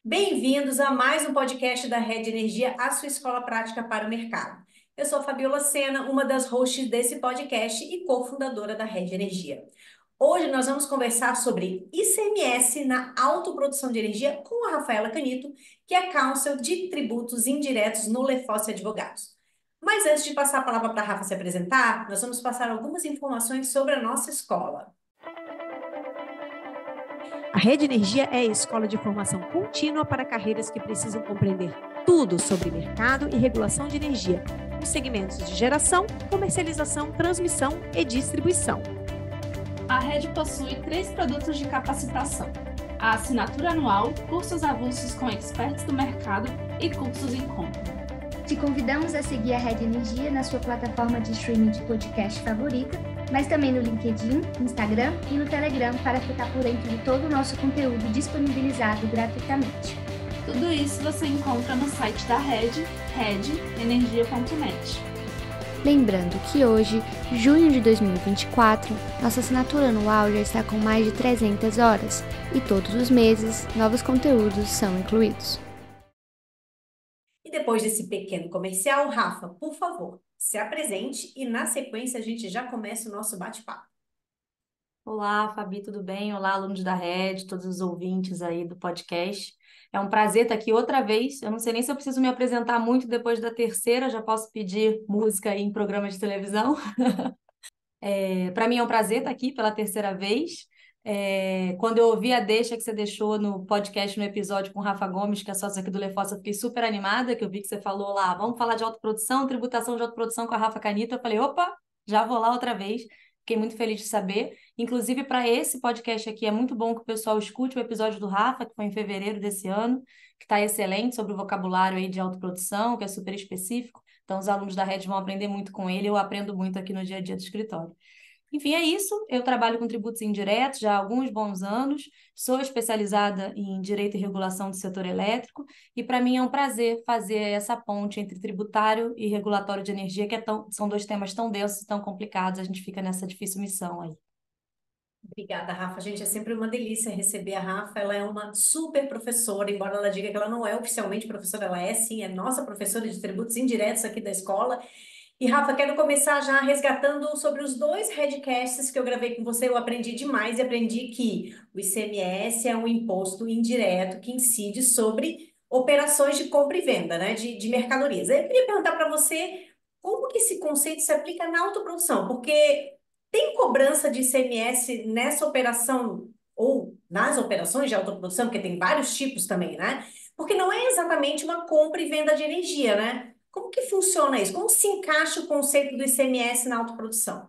Bem-vindos a mais um podcast da Rede Energia, a sua escola prática para o mercado. Eu sou a Fabiola Sena, uma das hosts desse podcast e cofundadora da Rede Energia. Hoje nós vamos conversar sobre ICMS na autoprodução de energia com a Rafaela Canito, que é counsel de tributos indiretos no Lefosse Advogados. Mas antes de passar a palavra para a Rafa se apresentar, nós vamos passar algumas informações sobre a nossa escola. A Rede Energia é a escola de formação contínua para carreiras que precisam compreender tudo sobre mercado e regulação de energia, nos segmentos de geração, comercialização, transmissão e distribuição. A Rede possui 3 produtos de capacitação: a assinatura anual, cursos avulsos com experts do mercado e cursos em conta. Te convidamos a seguir a Rede Energia na sua plataforma de streaming de podcast favorita, mas também no LinkedIn, Instagram e no Telegram para ficar por dentro de todo o nosso conteúdo disponibilizado gratuitamente. Tudo isso você encontra no site da Rede, redenergia.net. Lembrando que hoje, junho de 2024, nossa assinatura anual já está com mais de 300 horas e todos os meses novos conteúdos são incluídos. E depois desse pequeno comercial, Rafa, por favor, se apresente e na sequência a gente já começa o nosso bate-papo. Olá, Fabi, tudo bem? Olá, alunos da Rede, todos os ouvintes aí do podcast. É um prazer estar aqui outra vez. Eu não sei nem se eu preciso me apresentar muito depois da terceira, já posso pedir música aí em programas de televisão. Para mim é um prazer estar aqui pela terceira vez. Quando eu ouvi a deixa que você deixou no podcast, no episódio com o Rafa Gomes, que é sócio aqui do Lefossa, eu fiquei super animada, que eu vi que você falou lá, vamos falar de autoprodução, tributação de autoprodução com a Rafa Canito. Eu falei, opa, já vou lá outra vez. Fiquei muito feliz de saber. Inclusive, para esse podcast aqui, é muito bom que o pessoal escute o episódio do Rafa, que foi em fevereiro desse ano, que está excelente sobre o vocabulário aí de autoprodução, que é super específico. Então, os alunos da Rede vão aprender muito com ele, eu aprendo muito aqui no dia a dia do escritório. Enfim, é isso. Eu trabalho com tributos indiretos já há alguns bons anos, sou especializada em direito e regulação do setor elétrico, e para mim é um prazer fazer essa ponte entre tributário e regulatório de energia, são dois temas tão densos e tão complicados, a gente fica nessa difícil missão aí. Obrigada, Rafa. Gente, é sempre uma delícia receber a Rafa. Ela é uma super professora, embora ela diga que ela não é oficialmente professora, ela é sim, é nossa professora de tributos indiretos aqui da escola. E, Rafa, quero começar já resgatando sobre os 2 redcasts que eu gravei com você. Eu aprendi demais e aprendi que o ICMS é um imposto indireto que incide sobre operações de compra e venda, né, de mercadorias. Eu queria perguntar para você como que esse conceito se aplica na autoprodução, porque tem cobrança de ICMS nessa operação ou nas operações de autoprodução, porque tem vários tipos também, né? Porque não é exatamente uma compra e venda de energia, né? Como que funciona isso? Como se encaixa o conceito do ICMS na autoprodução?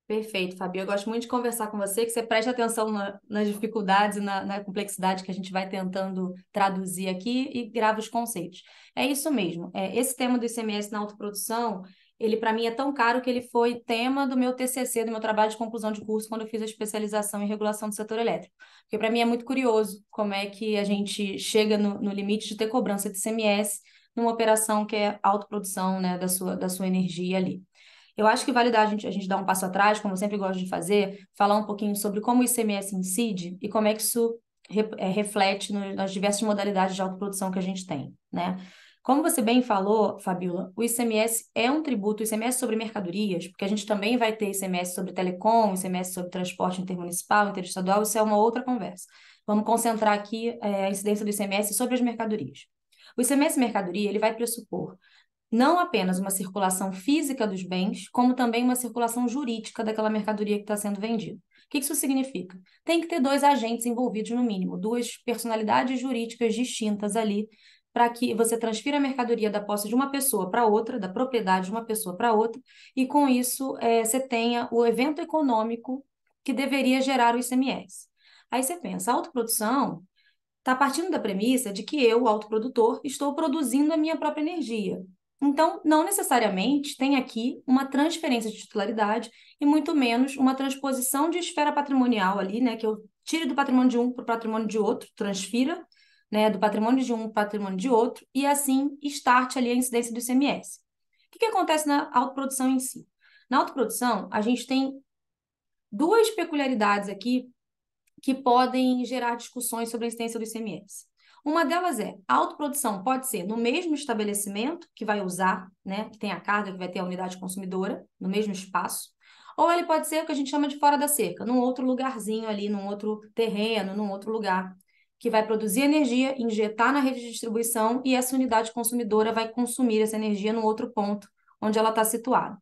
Perfeito, Fabi. Eu gosto muito de conversar com você, que você preste atenção nas dificuldades e na complexidade que a gente vai tentando traduzir aqui e grava os conceitos. É isso mesmo. Esse tema do ICMS na autoprodução, ele para mim é tão caro que ele foi tema do meu TCC, do meu trabalho de conclusão de curso, quando eu fiz a especialização em regulação do setor elétrico. Porque para mim é muito curioso como é que a gente chega no limite de ter cobrança de ICMS numa operação que é autoprodução, né, da sua energia ali. Eu acho que vale a gente dar um passo atrás, como eu sempre gosto de fazer, falar um pouquinho sobre como o ICMS incide e como é que isso reflete nas diversas modalidades de autoprodução que a gente tem, né? Como você bem falou, Fabiola, o ICMS é um tributo, o ICMS sobre mercadorias, porque a gente também vai ter ICMS sobre telecom, ICMS sobre transporte intermunicipal, interestadual, isso é uma outra conversa. Vamos concentrar aqui a incidência do ICMS sobre as mercadorias. O ICMS mercadoria, ele vai pressupor não apenas uma circulação física dos bens, como também uma circulação jurídica daquela mercadoria que está sendo vendida. O que isso significa? Tem que ter 2 agentes envolvidos, no mínimo, 2 personalidades jurídicas distintas ali, para que você transfira a mercadoria da posse de uma pessoa para outra, da propriedade de uma pessoa para outra, e com isso você tenha o evento econômico que deveria gerar o ICMS. Aí você pensa, a autoprodução está partindo da premissa de que eu, o autoprodutor, estou produzindo a minha própria energia. Então, não necessariamente tem aqui uma transferência de titularidade e muito menos uma transposição de esfera patrimonial ali, né, que eu tire do patrimônio de um para o patrimônio de outro, transfira, né, do patrimônio de um para o patrimônio de outro e assim starte ali a incidência do ICMS. O que acontece na autoprodução em si? Na autoprodução, a gente tem 2 peculiaridades aqui que podem gerar discussões sobre a incidência do ICMS. Uma delas é, a autoprodução pode ser no mesmo estabelecimento que vai usar, né, que tem a carga, que vai ter a unidade consumidora, no mesmo espaço, ou ele pode ser o que a gente chama de fora da cerca, num outro lugarzinho ali, num outro terreno, num outro lugar, que vai produzir energia, injetar na rede de distribuição e essa unidade consumidora vai consumir essa energia num outro ponto onde ela está situada.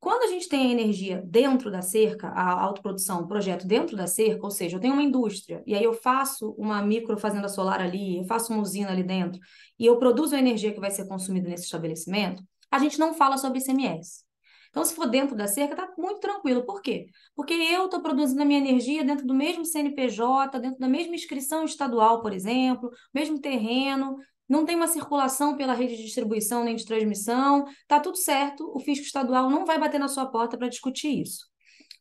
Quando a gente tem a energia dentro da cerca, a autoprodução, o projeto dentro da cerca, ou seja, eu tenho uma indústria e aí eu faço uma micro fazenda solar ali, eu faço uma usina ali dentro e eu produzo a energia que vai ser consumida nesse estabelecimento, a gente não fala sobre ICMS. Então, se for dentro da cerca, está muito tranquilo. Por quê? Porque eu estou produzindo a minha energia dentro do mesmo CNPJ, dentro da mesma inscrição estadual, por exemplo, mesmo terreno, não tem uma circulação pela rede de distribuição nem de transmissão, está tudo certo, o fisco estadual não vai bater na sua porta para discutir isso.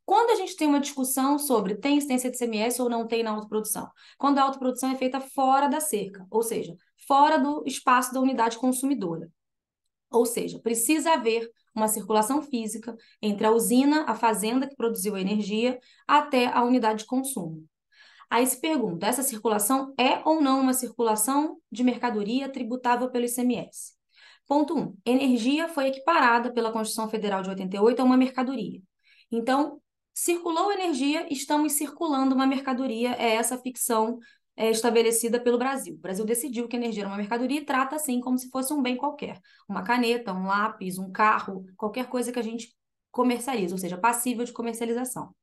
Quando a gente tem uma discussão sobre tem incidência de ICMS ou não tem na autoprodução? Quando a autoprodução é feita fora da cerca, ou seja, fora do espaço da unidade consumidora. Ou seja, precisa haver uma circulação física entre a usina, a fazenda que produziu a energia, até a unidade de consumo. Aí se pergunta, essa circulação é ou não uma circulação de mercadoria tributável pelo ICMS? Ponto 1. Energia foi equiparada pela Constituição Federal de 88 a uma mercadoria. Então, circulou energia, estamos circulando uma mercadoria, é essa ficção estabelecida pelo Brasil. O Brasil decidiu que a energia era uma mercadoria e trata assim como se fosse um bem qualquer. Uma caneta, um lápis, um carro, qualquer coisa que a gente comercializa, ou seja, passível de comercialização.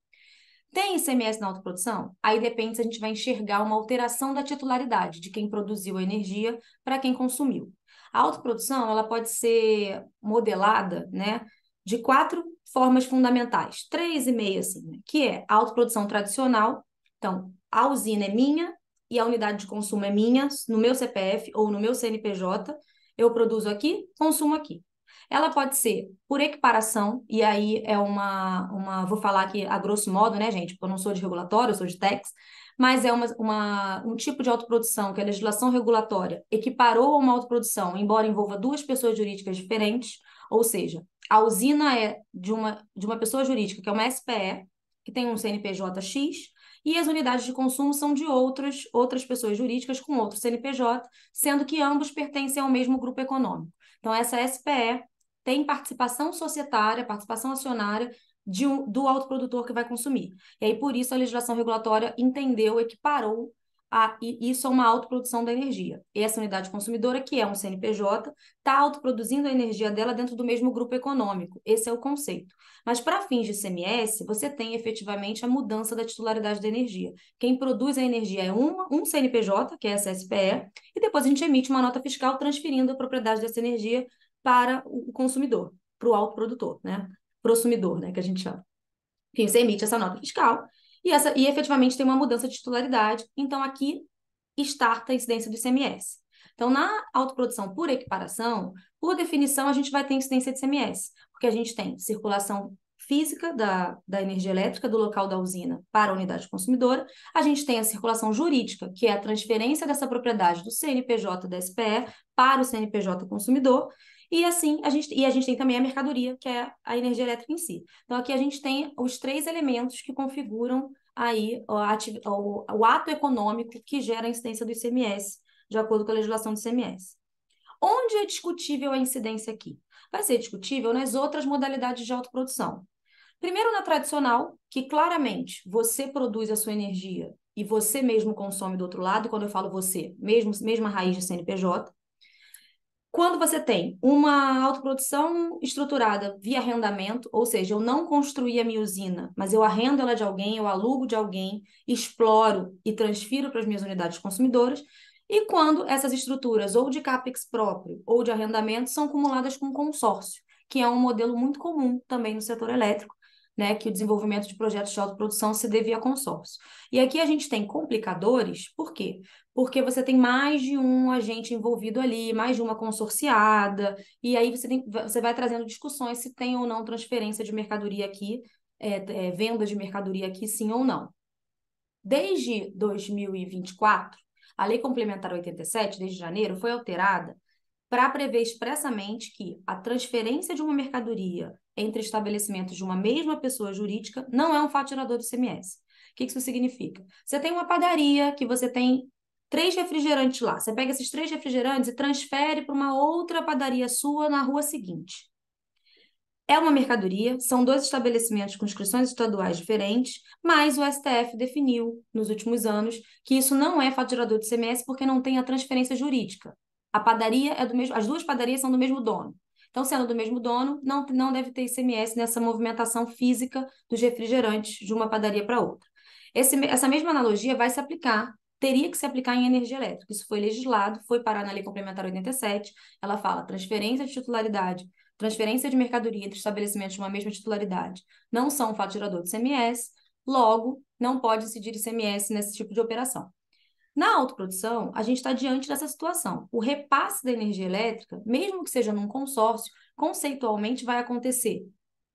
Tem ICMS na autoprodução? Aí depende se a gente vai enxergar uma alteração da titularidade de quem produziu a energia para quem consumiu. A autoprodução ela pode ser modelada, né, de 4 formas fundamentais, 3,5 assim, né, que é a autoprodução tradicional. Então, a usina é minha e a unidade de consumo é minha, no meu CPF ou no meu CNPJ, eu produzo aqui, consumo aqui. Ela pode ser por equiparação, e aí é vou falar aqui a grosso modo, né, gente, porque eu não sou de regulatório, eu sou de tax, mas é um tipo de autoprodução que a legislação regulatória equiparou a uma autoprodução, embora envolva 2 pessoas jurídicas diferentes, ou seja, a usina é de uma pessoa jurídica, que é uma SPE, que tem um CNPJ X, e as unidades de consumo são de outras pessoas jurídicas com outro CNPJ, sendo que ambos pertencem ao mesmo grupo econômico. Então, essa SPE tem participação societária, participação acionária do autoprodutor que vai consumir. E aí, por isso, a legislação regulatória entendeu, equiparou isso a uma autoprodução da energia. E essa unidade consumidora, que é um CNPJ, está autoproduzindo a energia dela dentro do mesmo grupo econômico. Esse é o conceito. Mas, para fins de ICMS, você tem efetivamente a mudança da titularidade da energia. Quem produz a energia é um CNPJ, que é essa SPE, e depois a gente emite uma nota fiscal transferindo a propriedade dessa energia para o consumidor, para o autoprodutor, né? Prosumidor, né, que a gente chama. Enfim, você emite essa nota fiscal e efetivamente tem uma mudança de titularidade. Então, aqui starta a incidência do ICMS. Então, na autoprodução por equiparação, por definição, a gente vai ter incidência de ICMS, porque a gente tem circulação física da energia elétrica do local da usina para a unidade consumidora, a gente tem a circulação jurídica, que é a transferência dessa propriedade do CNPJ da SPE para o CNPJ consumidor, e assim, a gente tem também a mercadoria, que é a energia elétrica em si. Então, aqui a gente tem os 3 elementos que configuram aí o ato econômico que gera a incidência do ICMS, de acordo com a legislação do ICMS. Onde é discutível a incidência aqui? Vai ser discutível nas outras modalidades de autoprodução. Primeiro, na tradicional, que claramente você produz a sua energia e você mesmo consome do outro lado. Quando eu falo você, mesma raiz de CNPJ. Quando você tem uma autoprodução estruturada via arrendamento, ou seja, eu não construí a minha usina, mas eu arrendo ela de alguém, eu alugo de alguém, exploro e transfiro para as minhas unidades consumidoras, e quando essas estruturas ou de CAPEX próprio ou de arrendamento são acumuladas com consórcio, que é um modelo muito comum também no setor elétrico, né, que o desenvolvimento de projetos de autoprodução se dê via consórcio. E aqui a gente tem complicadores, por quê? Porque você tem mais de um agente envolvido ali, mais de uma consorciada, e aí você vai trazendo discussões se tem ou não transferência de mercadoria aqui, venda de mercadoria aqui, sim ou não. Desde 2024, a Lei Complementar 87, desde janeiro, foi alterada para prever expressamente que a transferência de uma mercadoria entre estabelecimentos de uma mesma pessoa jurídica não é um faturador do ICMS. O que isso significa? Você tem uma padaria que você tem 3 refrigerantes lá. Você pega esses 3 refrigerantes e transfere para uma outra padaria sua na rua seguinte. É uma mercadoria, são 2 estabelecimentos com inscrições estaduais diferentes, mas o STF definiu, nos últimos anos, que isso não é faturador de ICMS porque não tem a transferência jurídica. A padaria é do mesmo, as 2 padarias são do mesmo dono. Então, sendo do mesmo dono, não deve ter ICMS nessa movimentação física dos refrigerantes de uma padaria para outra. Essa mesma analogia vai se aplicar, teria que se aplicar em energia elétrica. Isso foi legislado, foi parar na Lei Complementar 87, ela fala transferência de titularidade, transferência de mercadoria entre estabelecimentos de uma mesma titularidade não são faturador de ICMS, logo, não pode incidir ICMS nesse tipo de operação. Na autoprodução, a gente está diante dessa situação. O repasse da energia elétrica, mesmo que seja num consórcio, conceitualmente vai acontecer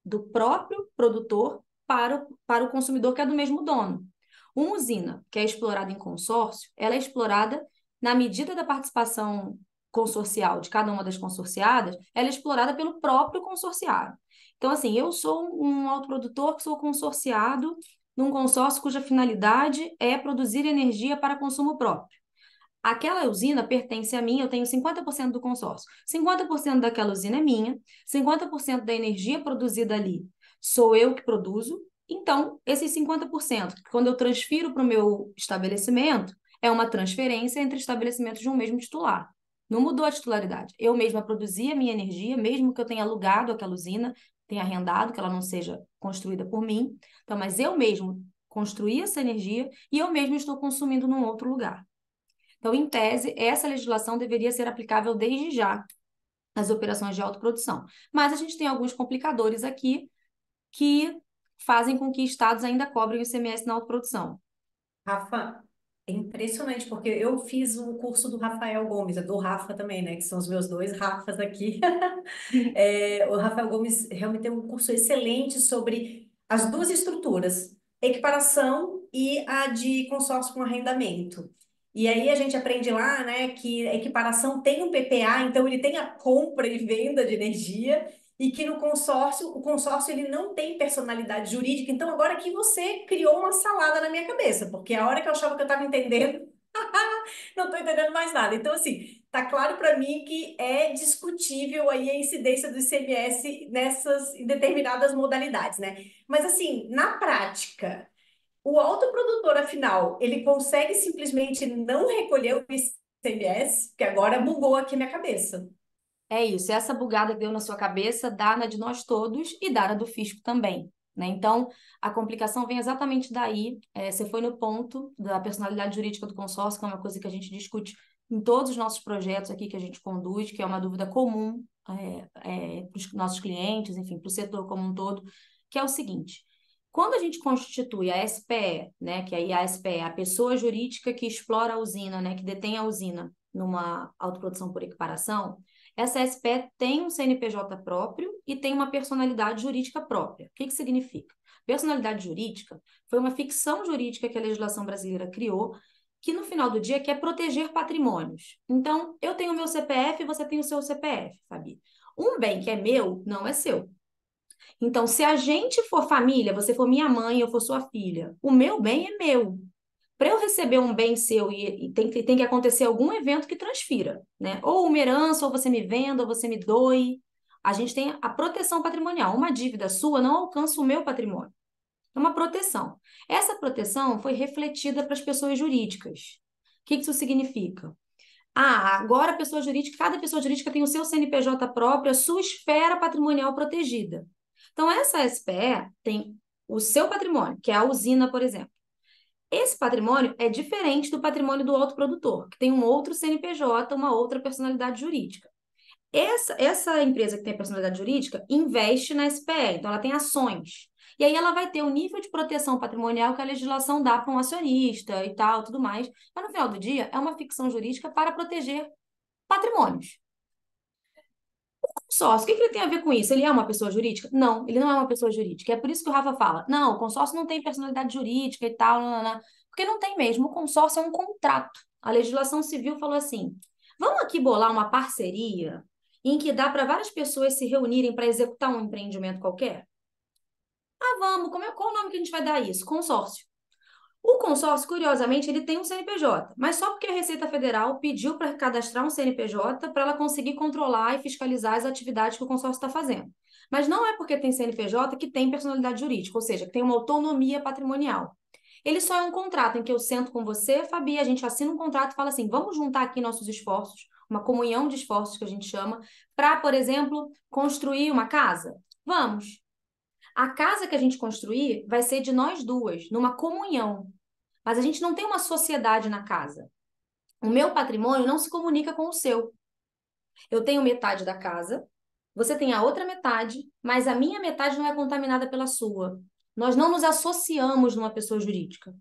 do próprio produtor para o consumidor, que é do mesmo dono. Uma usina que é explorada em consórcio, ela é explorada na medida da participação consorcial de cada uma das consorciadas, ela é explorada pelo próprio consorciado. Então, assim, eu sou um autoprodutor que sou consorciado num consórcio cuja finalidade é produzir energia para consumo próprio. Aquela usina pertence a mim, eu tenho 50% do consórcio. 50% daquela usina é minha, 50% da energia produzida ali sou eu que produzo. Então, esses 50%, quando eu transfiro para o meu estabelecimento, é uma transferência entre estabelecimentos de um mesmo titular. Não mudou a titularidade. Eu mesma produzi a minha energia, mesmo que eu tenha alugado aquela usina, tenha arrendado, que ela não seja construída por mim. Então, mas eu mesmo construí essa energia e eu mesmo estou consumindo num outro lugar. Então, em tese, essa legislação deveria ser aplicável desde já nas operações de autoprodução. Mas a gente tem alguns complicadores aqui que fazem com que estados ainda cobrem o ICMS na autoprodução. Rafa, é impressionante, porque eu fiz o curso do Rafael Gomes, do Rafa também, né? Que são os meus 2 Rafas aqui. O Rafael Gomes realmente tem um curso excelente sobre as 2 estruturas, equiparação e a de consórcio com arrendamento. E aí a gente aprende lá, né, que a equiparação tem um PPA, então ele tem a compra e venda de energia, e que no consórcio, o consórcio ele não tem personalidade jurídica. Então agora que você criou uma salada na minha cabeça, porque a hora que eu achava que eu estava entendendo, não estou entendendo mais nada. Então, assim, tá claro para mim que é discutível aí a incidência do ICMS nessas em determinadas modalidades, né? Mas, assim, na prática, o autoprodutor, afinal, ele consegue simplesmente não recolher o ICMS, que agora bugou aqui minha cabeça. É isso, essa bugada que deu na sua cabeça dá na de nós todos e dá na do fisco também, né? Então, a complicação vem exatamente daí. Você foi no ponto da personalidade jurídica do consórcio, que é uma coisa que a gente discute em todos os nossos projetos aqui que a gente conduz, que é uma dúvida comum para os nossos clientes, enfim, para o setor como um todo, que é o seguinte: quando a gente constitui a SPE, né, que aí a SPE é a pessoa jurídica que explora a usina, né, que detém a usina numa autoprodução por equiparação, essa SPE tem um CNPJ próprio e tem uma personalidade jurídica própria. O que que significa? Personalidade jurídica foi uma ficção jurídica que a legislação brasileira criou, que no final do dia quer proteger patrimônios. Então, eu tenho o meu CPF e você tem o seu CPF, Fabi. Um bem que é meu, não é seu. Então, se a gente for família, você for minha mãe, eu for sua filha, o meu bem é meu. Para eu receber um bem seu e tem que acontecer algum evento que transfira, né? Ou uma herança, ou você me venda, ou você me doe. A gente tem a proteção patrimonial. Uma dívida sua não alcança o meu patrimônio. É uma proteção. Essa proteção foi refletida para as pessoas jurídicas. O que isso significa? Agora a pessoa jurídica, cada pessoa jurídica tem o seu CNPJ próprio, a sua esfera patrimonial protegida. Então, essa SPE tem o seu patrimônio, que é a usina, por exemplo. Esse patrimônio é diferente do patrimônio do autoprodutor, que tem um outro CNPJ, uma outra personalidade jurídica. Essa empresa que tem personalidade jurídica investe na SPE, então ela tem ações. E aí ela vai ter o nível de proteção patrimonial que a legislação dá para um acionista e tal, tudo mais. Mas no final do dia, é uma ficção jurídica para proteger patrimônios. Consórcio, o que ele tem a ver com isso? Ele é uma pessoa jurídica? Não, ele não é uma pessoa jurídica. É por isso que o Rafa fala, não, o consórcio não tem personalidade jurídica e tal, porque não tem mesmo. O consórcio é um contrato. A legislação civil falou assim, vamos aqui bolar uma parceria em que dá para várias pessoas se reunirem para executar um empreendimento qualquer? Vamos, qual o nome que a gente vai dar a isso? Consórcio. O consórcio, curiosamente, ele tem um CNPJ, mas só porque a Receita Federal pediu para cadastrar um CNPJ para ela conseguir controlar e fiscalizar as atividades que o consórcio está fazendo. Mas não é porque tem CNPJ que tem personalidade jurídica, ou seja, que tem uma autonomia patrimonial. Ele só é um contrato em que eu sento com você, Fabi, a gente assina um contrato e fala assim, vamos juntar aqui nossos esforços, uma comunhão de esforços que a gente chama, para, por exemplo, construir uma casa? Vamos. A casa que a gente construir vai ser de nós duas, numa comunhão. Mas a gente não tem uma sociedade na casa. O meu patrimônio não se comunica com o seu. Eu tenho metade da casa, você tem a outra metade, mas a minha metade não é contaminada pela sua. Nós não nos associamos numa pessoa jurídica.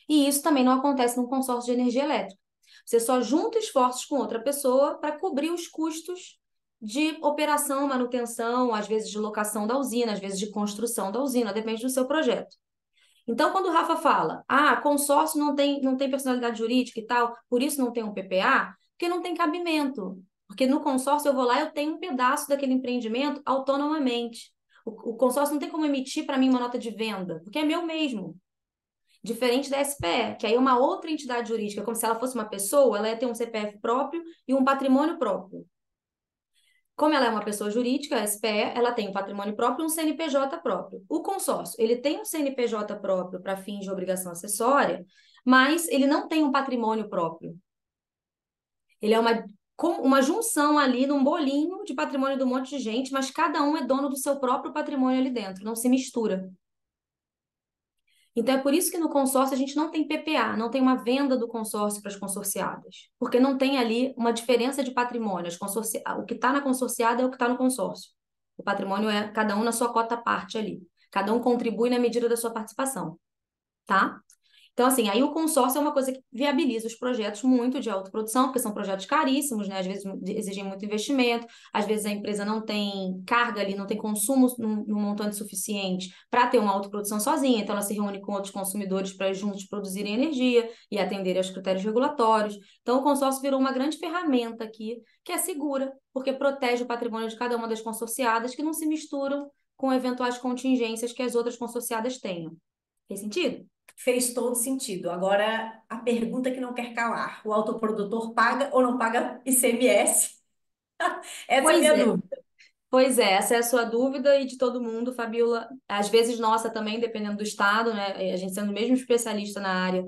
E isso também não acontece num consórcio de energia elétrica. Você só junta esforços com outra pessoa para cobrir os custos de operação, manutenção, às vezes de locação da usina, às vezes de construção da usina, depende do seu projeto. Então, quando o Rafa fala, consórcio não tem personalidade jurídica e tal, por isso não tem um PPA, porque não tem cabimento. Porque no consórcio eu vou lá e eu tenho um pedaço daquele empreendimento autonomamente. O consórcio não tem como emitir para mim uma nota de venda, porque é meu mesmo. Diferente da SPE, que aí é uma outra entidade jurídica, como se ela fosse uma pessoa, ela ia ter um CPF próprio e um patrimônio próprio. Como ela é uma pessoa jurídica, a SPE, ela tem um patrimônio próprio e um CNPJ próprio. O consórcio, ele tem um CNPJ próprio para fins de obrigação acessória, mas ele não tem um patrimônio próprio. Ele é uma junção ali num bolinho de patrimônio de um monte de gente, mas cada um é dono do seu próprio patrimônio ali dentro, não se mistura. Então, é por isso que no consórcio a gente não tem PPA, não tem uma venda do consórcio para as consorciadas, porque não tem ali uma diferença de patrimônio. O que está na consorciada é o que está no consórcio. O patrimônio é cada um na sua cota à parte ali. Cada um contribui na medida da sua participação, tá? Então, assim, aí o consórcio é uma coisa que viabiliza os projetos muito de autoprodução, porque são projetos caríssimos, né? Às vezes exigem muito investimento, às vezes a empresa não tem carga ali, não tem consumo no montante suficiente para ter uma autoprodução sozinha, então ela se reúne com outros consumidores para juntos produzirem energia e atenderem aos critérios regulatórios. Então, o consórcio virou uma grande ferramenta aqui, que é segura, porque protege o patrimônio de cada uma das consorciadas, que não se misturam com eventuais contingências que as outras consorciadas tenham. Fez sentido? Fez todo sentido. Agora, a pergunta que não quer calar: o autoprodutor paga ou não paga ICMS? Essa é a Pois minha é. dúvida. Pois é, essa é a sua dúvida e de todo mundo, Fabiola. Às vezes nossa também, dependendo do estado, né? A gente sendo mesmo especialista na área,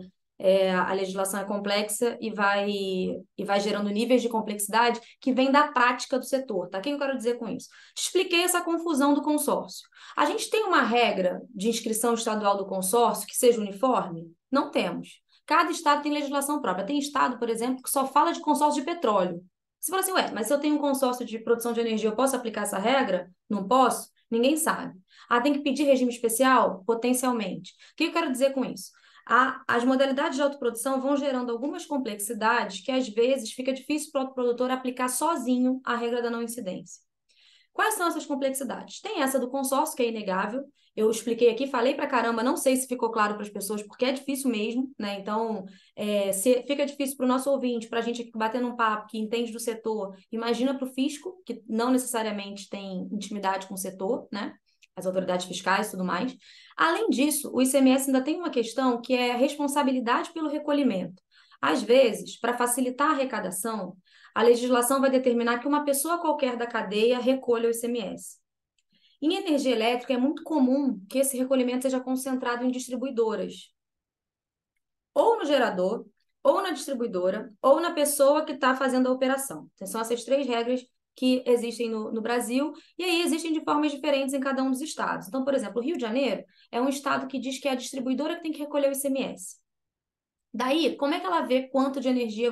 a legislação é complexa e vai gerando níveis de complexidade que vem da prática do setor, tá? O que eu quero dizer com isso? Te expliquei essa confusão do consórcio. A gente tem uma regra de inscrição estadual do consórcio que seja uniforme? Não temos. Cada estado tem legislação própria. Tem estado, por exemplo, que só fala de consórcio de petróleo. Você fala assim, mas se eu tenho um consórcio de produção de energia, eu posso aplicar essa regra? Não posso? Ninguém sabe. Tem que pedir regime especial? Potencialmente. O que eu quero dizer com isso? As modalidades de autoprodução vão gerando algumas complexidades que, às vezes, fica difícil para o produtor aplicar sozinho a regra da não incidência. Quais são essas complexidades? Tem essa do consórcio, que é inegável. Eu expliquei aqui, falei pra caramba, não sei se ficou claro para as pessoas, porque é difícil mesmo, né? Então, se fica difícil para o nosso ouvinte, para a gente aqui batendo um papo, que entende do setor, imagina para o fisco, que não necessariamente tem intimidade com o setor, né? As autoridades fiscais e tudo mais. Além disso, o ICMS ainda tem uma questão que é a responsabilidade pelo recolhimento. Às vezes, para facilitar a arrecadação, a legislação vai determinar que uma pessoa qualquer da cadeia recolha o ICMS. Em energia elétrica, é muito comum que esse recolhimento seja concentrado em distribuidoras. Ou no gerador, ou na distribuidora, ou na pessoa que está fazendo a operação. Então, são essas três regras que existem no Brasil, e aí existem de formas diferentes em cada um dos estados. Então, por exemplo, o Rio de Janeiro é um estado que diz que é a distribuidora que tem que recolher o ICMS. Daí, como é que ela vê quanto de energia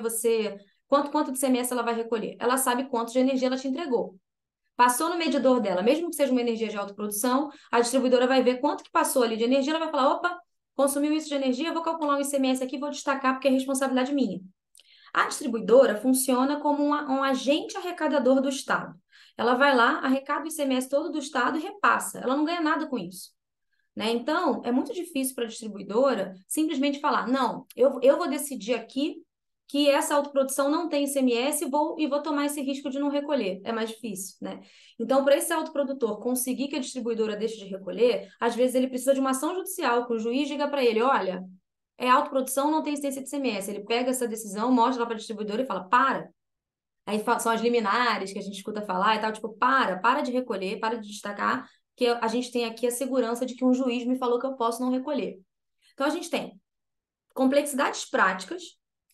quanto de ICMS ela vai recolher? Ela sabe quanto de energia ela te entregou. Passou no medidor dela, mesmo que seja uma energia de autoprodução, a distribuidora vai ver quanto que passou ali de energia, ela vai falar, opa, consumiu isso de energia, vou calcular um ICMS aqui, vou destacar porque é responsabilidade minha. A distribuidora funciona como um agente arrecadador do Estado. Ela vai lá, arrecada o ICMS todo do Estado e repassa. Ela não ganha nada com isso. Né? Então, é muito difícil para a distribuidora simplesmente falar, não, eu vou decidir aqui que essa autoprodução não tem ICMS e vou tomar esse risco de não recolher. É mais difícil, né? Então, para esse autoprodutor conseguir que a distribuidora deixe de recolher, às vezes ele precisa de uma ação judicial, que o juiz diga para ele, olha, é autoprodução, não tem incidência de ICMS. Ele pega essa decisão, mostra lá para a distribuidora e fala, para. Aí são as liminares que a gente escuta falar e tal, tipo, para de recolher, para de destacar, que a gente tem aqui a segurança de que um juiz me falou que eu posso não recolher. Então, a gente tem complexidades práticas,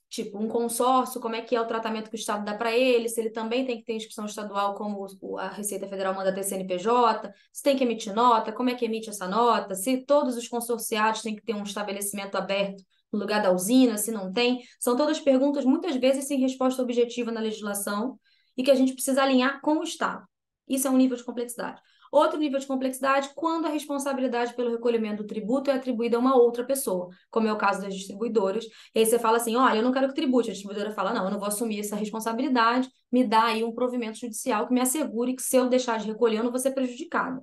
tipo um consórcio, como é que é o tratamento que o Estado dá para ele, se ele também tem que ter inscrição estadual, como a Receita Federal manda ter CNPJ, se tem que emitir nota, como é que emite essa nota, se todos os consorciados têm que ter um estabelecimento aberto no lugar da usina, se não tem. São todas perguntas, muitas vezes, sem resposta objetiva na legislação e que a gente precisa alinhar com o Estado. Isso é um nível de complexidade. Outro nível de complexidade, quando a responsabilidade pelo recolhimento do tributo é atribuída a uma outra pessoa, como é o caso das distribuidoras. E aí você fala assim, olha, eu não quero que tribute. A distribuidora fala, não, eu não vou assumir essa responsabilidade, me dá aí um provimento judicial que me assegure que se eu deixar de recolher, eu não vou ser prejudicada.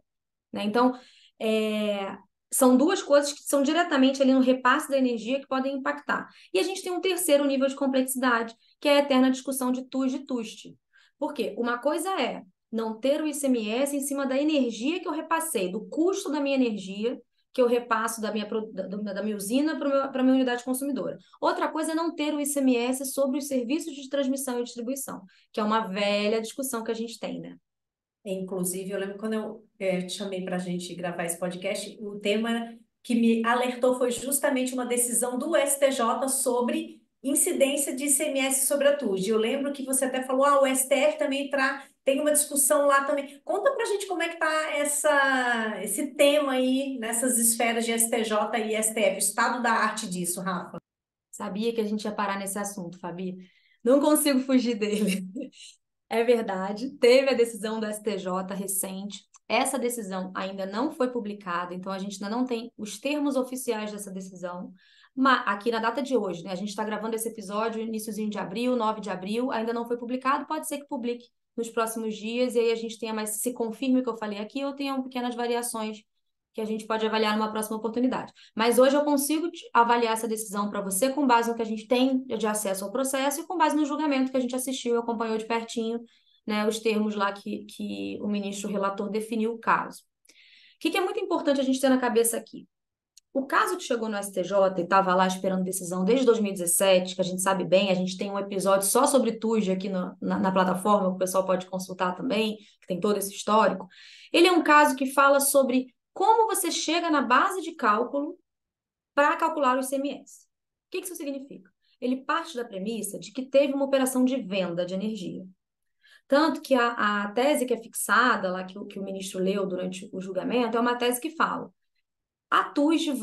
Né? Então, são duas coisas que são diretamente ali no repasse da energia que podem impactar. E a gente tem um terceiro nível de complexidade, que é a eterna discussão de TUS e TUST. Por quê? Uma coisa é não ter o ICMS em cima da energia que eu repassei, do custo da minha energia que eu repasso da minha usina para a minha unidade consumidora. Outra coisa é não ter o ICMS sobre os serviços de transmissão e distribuição, que é uma velha discussão que a gente tem, né? Inclusive, eu lembro quando eu te chamei para a gente gravar esse podcast, o tema que me alertou foi justamente uma decisão do STJ sobre incidência de ICMS sobre a TUSD. Eu lembro que você até falou, o STF também tem uma discussão lá também. Conta para a gente como é que está esse tema aí nessas esferas de STJ e STF, o estado da arte disso, Rafa. Sabia que a gente ia parar nesse assunto, Fabi. Não consigo fugir dele. É verdade, teve a decisão do STJ recente. Essa decisão ainda não foi publicada, então a gente ainda não tem os termos oficiais dessa decisão. Mas aqui na data de hoje, né? A gente está gravando esse episódio iníciozinho de abril, 9 de abril, ainda não foi publicado, pode ser que publique nos próximos dias, e aí a gente tenha mais, se confirme o que eu falei aqui, ou tenha pequenas variações que a gente pode avaliar numa próxima oportunidade. Mas hoje eu consigo avaliar essa decisão para você com base no que a gente tem de acesso ao processo e com base no julgamento que a gente assistiu e acompanhou de pertinho, né, os termos lá que o ministro relator definiu o caso. O que é muito importante a gente ter na cabeça aqui? O caso que chegou no STJ e estava lá esperando decisão desde 2017, que a gente sabe bem, a gente tem um episódio só sobre TUSD aqui na plataforma, o pessoal pode consultar também, que tem todo esse histórico. Ele é um caso que fala sobre como você chega na base de cálculo para calcular o ICMS. O que isso significa? Ele parte da premissa de que teve uma operação de venda de energia. Tanto que a tese que é fixada, lá que o ministro leu durante o julgamento, é uma tese que fala: a TUSD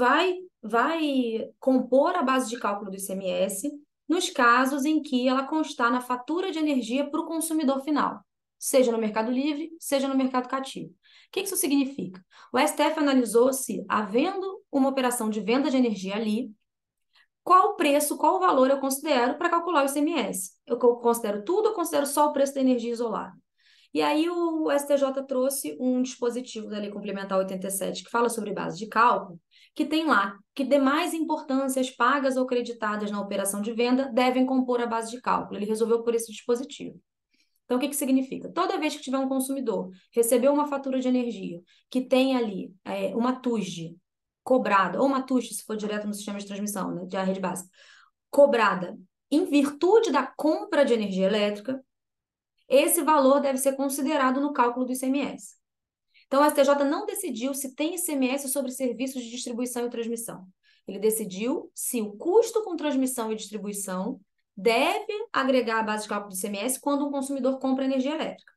vai compor a base de cálculo do ICMS nos casos em que ela constar na fatura de energia para o consumidor final, seja no mercado livre, seja no mercado cativo. O que isso significa? O STF analisou se, havendo uma operação de venda de energia ali, qual o preço, qual o valor eu considero para calcular o ICMS. Eu considero tudo ou considero só o preço da energia isolada? E aí o STJ trouxe um dispositivo da Lei Complementar 87 que fala sobre base de cálculo, que tem lá que demais importâncias pagas ou creditadas na operação de venda devem compor a base de cálculo. Ele resolveu por esse dispositivo. Então, o que significa? Toda vez que tiver um consumidor recebeu uma fatura de energia que tem ali uma TUSD cobrada, ou uma TUSD, se for direto no sistema de transmissão, né, de rede básica, cobrada em virtude da compra de energia elétrica, esse valor deve ser considerado no cálculo do ICMS. Então, o STJ não decidiu se tem ICMS sobre serviços de distribuição e transmissão. Ele decidiu se o custo com transmissão e distribuição deve agregar a base de cálculo do ICMS quando um consumidor compra energia elétrica.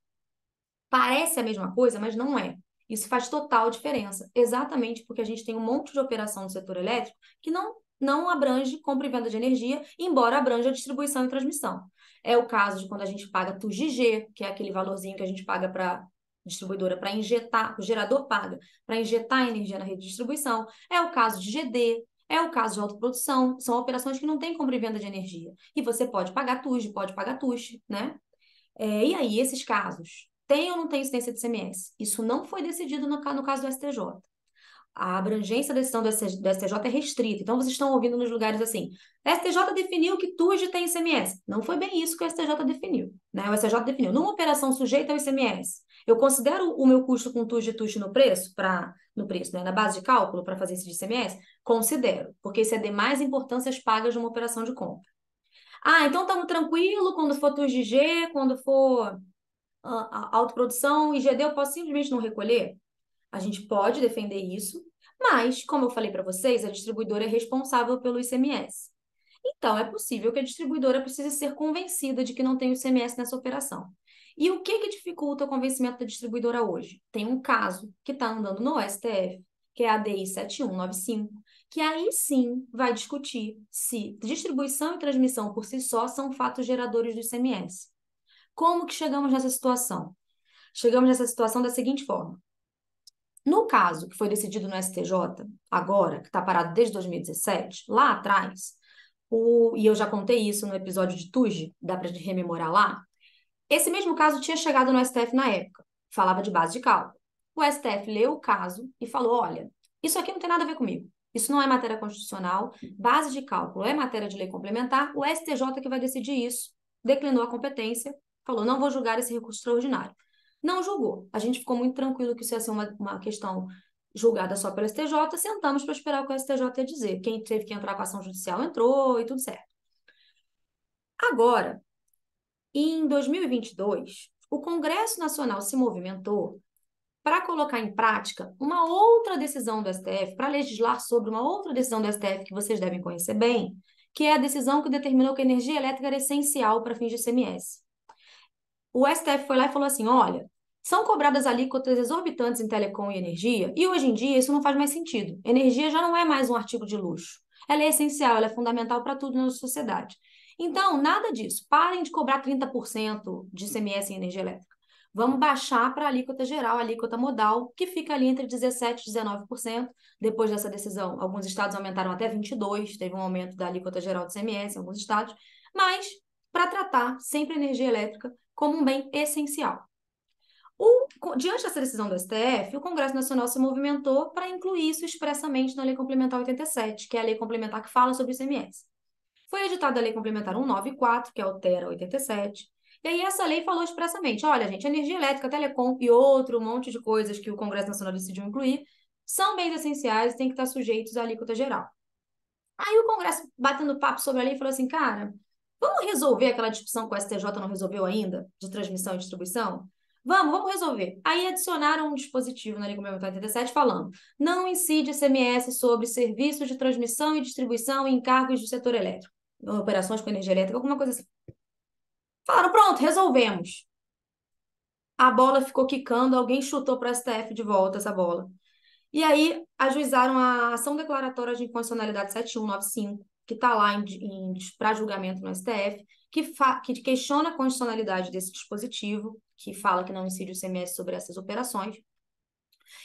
Parece a mesma coisa, mas não é. Isso faz total diferença, exatamente porque a gente tem um monte de operação no setor elétrico que não abrange compra e venda de energia, embora abranja distribuição e transmissão. É o caso de quando a gente paga TUSG, que é aquele valorzinho que a gente paga para distribuidora para injetar, o gerador paga para injetar energia na rede de distribuição. É o caso de GD, é o caso de autoprodução, são operações que não têm compra e venda de energia. E você pode pagar TUSD, pode pagar TUST, né? E aí, esses casos, tem ou não tem incidência de ICMS? Isso não foi decidido no caso do STJ. a abrangência da decisão do STJ é restrita. Então, vocês estão ouvindo nos lugares assim, o STJ definiu que TUJ tem ICMS. Não foi bem isso que o STJ definiu, né? O STJ definiu, numa operação sujeita ao ICMS, eu considero o meu custo com TUJ e TUX no preço, né, na base de cálculo para fazer esse de ICMS? Considero, porque isso é de mais importâncias pagas numa operação de compra. Ah, então estamos tranquilo quando for TUJ de G, quando for autoprodução e GD, eu posso simplesmente não recolher? A gente pode defender isso, mas, como eu falei para vocês, a distribuidora é responsável pelo ICMS. Então, é possível que a distribuidora precise ser convencida de que não tem o ICMS nessa operação. E o que dificulta o convencimento da distribuidora hoje? Tem um caso que está andando no STF, que é a DI 7195, que aí sim vai discutir se distribuição e transmissão por si só são fatos geradores do ICMS. Como que chegamos nessa situação? Chegamos nessa situação da seguinte forma. No caso que foi decidido no STJ, agora, que está parado desde 2017, lá atrás, e eu já contei isso no episódio de TUJ, dá para rememorar lá, esse mesmo caso tinha chegado no STF na época, falava de base de cálculo. O STF leu o caso e falou, olha, isso aqui não tem nada a ver comigo, isso não é matéria constitucional, base de cálculo é matéria de lei complementar, o STJ que vai decidir isso, declinou a competência, falou, não vou julgar esse recurso extraordinário. Não julgou. A gente ficou muito tranquilo que isso ia ser uma questão julgada só pelo STJ, sentamos para esperar o que o STJ ia dizer. Quem teve que entrar com a ação judicial entrou e tudo certo. Agora, em 2022, o Congresso Nacional se movimentou para colocar em prática uma outra decisão do STF, para legislar sobre uma outra decisão do STF que vocês devem conhecer bem, que é a decisão que determinou que a energia elétrica era essencial para fins de ICMS. O STF foi lá e falou assim, olha, são cobradas alíquotas exorbitantes em telecom e energia, e hoje em dia isso não faz mais sentido. Energia já não é mais um artigo de luxo. Ela é essencial, ela é fundamental para tudo na sociedade. Então, nada disso. Parem de cobrar 30% de ICMS em energia elétrica. Vamos baixar para a alíquota geral, a alíquota modal, que fica ali entre 17% e 19%. Depois dessa decisão, alguns estados aumentaram até 22%, teve um aumento da alíquota geral do ICMS em alguns estados, mas para tratar sempre a energia elétrica como um bem essencial. Diante dessa decisão do STF, o Congresso Nacional se movimentou para incluir isso expressamente na Lei Complementar 87, que é a lei complementar que fala sobre o ICMS. Foi editada a Lei Complementar 194, que altera 87, e aí essa lei falou expressamente, olha, gente, energia elétrica, telecom e outro monte de coisas que o Congresso Nacional decidiu incluir são bens essenciais e têm que estar sujeitos à alíquota geral. Aí o Congresso, batendo papo sobre a lei, falou assim, cara, vamos resolver aquela discussão que o STJ não resolveu ainda, de transmissão e distribuição? Vamos resolver. Aí adicionaram um dispositivo na Lei Complementar 87 falando, não incide ICMS sobre serviços de transmissão e distribuição e encargos do setor elétrico, operações com energia elétrica, alguma coisa assim. Falaram, pronto, resolvemos. A bola ficou quicando, alguém chutou para o STF de volta essa bola. E aí ajuizaram a ação declaratória de inconstitucionalidade 7195, que está lá para julgamento no STF, que questiona a constitucionalidade desse dispositivo, que fala que não incide o ICMS sobre essas operações.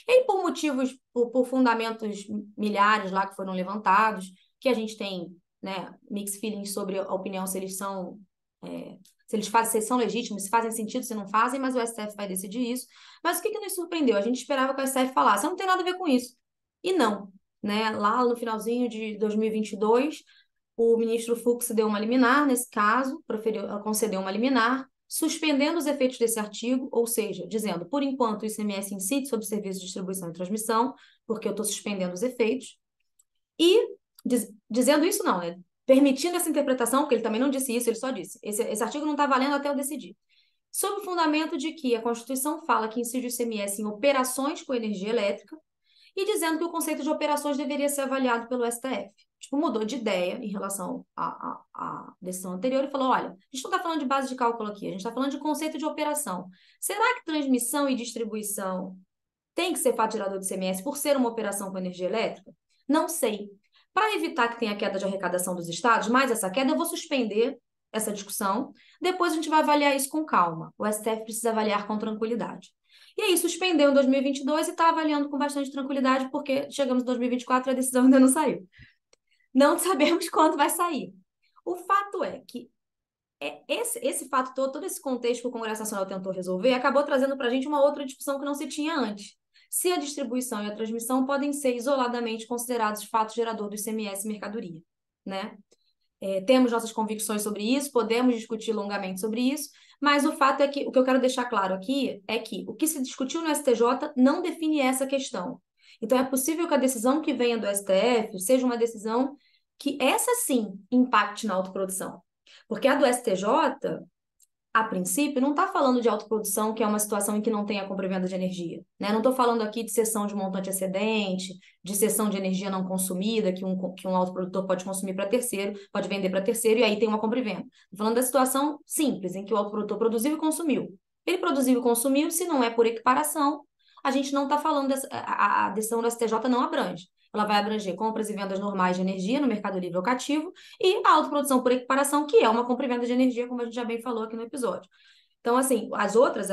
E aí, por motivos, por fundamentos milhares lá que foram levantados, que a gente tem, né, mixed feelings sobre a opinião, se eles são se são legítimos, se fazem sentido, se não fazem, mas o STF vai decidir isso. Mas o que nos surpreendeu? A gente esperava que o STF falasse, não tem nada a ver com isso. E não, né? Lá no finalzinho de 2022, o ministro Fux deu uma liminar, nesse caso, concedeu uma liminar, suspendendo os efeitos desse artigo, ou seja, dizendo, por enquanto, o ICMS incide sobre serviços de distribuição e transmissão, porque eu estou suspendendo os efeitos, e dizendo isso não, né? Permitindo essa interpretação, porque ele também não disse isso, ele só disse, esse artigo não está valendo até eu decidir. Sob o fundamento de que a Constituição fala que incide o ICMS em operações com energia elétrica, e dizendo que o conceito de operações deveria ser avaliado pelo STF. Tipo, mudou de ideia em relação à decisão anterior e falou, olha, a gente não está falando de base de cálculo aqui, a gente está falando de conceito de operação. Será que transmissão e distribuição tem que ser fato gerador de ICMS por ser uma operação com energia elétrica? Não sei. Para evitar que tenha queda de arrecadação dos estados, mais essa queda, eu vou suspender essa discussão. Depois a gente vai avaliar isso com calma. O STF precisa avaliar com tranquilidade. E aí suspendeu em 2022 e está avaliando com bastante tranquilidade, porque chegamos em 2024 e a decisão ainda não saiu. Não sabemos quando vai sair. O fato é que esse fato todo esse contexto que o Congresso Nacional tentou resolver, acabou trazendo para a gente uma outra discussão que não se tinha antes, se a distribuição e a transmissão podem ser isoladamente considerados fato gerador do ICMS e mercadoria, né? Temos nossas convicções sobre isso, podemos discutir longamente sobre isso, mas o fato é que, o que eu quero deixar claro aqui é que o que se discutiu no STJ não define essa questão. Então, é possível que a decisão que venha do STF seja uma decisão que essa sim impacte na autoprodução. Porque a do STJ, a princípio, não está falando de autoprodução, que é uma situação em que não tem a compra e venda de energia, né? Não estou falando aqui de cessão de montante excedente, de cessão de energia não consumida, que um autoprodutor pode consumir para terceiro, pode vender para terceiro, e aí tem uma compra e venda. Estou falando da situação simples, em que o autoprodutor produziu e consumiu. Ele produziu e consumiu, se não é por equiparação, a gente não está falando, a decisão do STJ não abrange. Ela vai abranger compras e vendas normais de energia no mercado livre ou cativo e a autoprodução por equiparação, que é uma compra e venda de energia, como a gente já bem falou aqui no episódio. Então, assim, as outras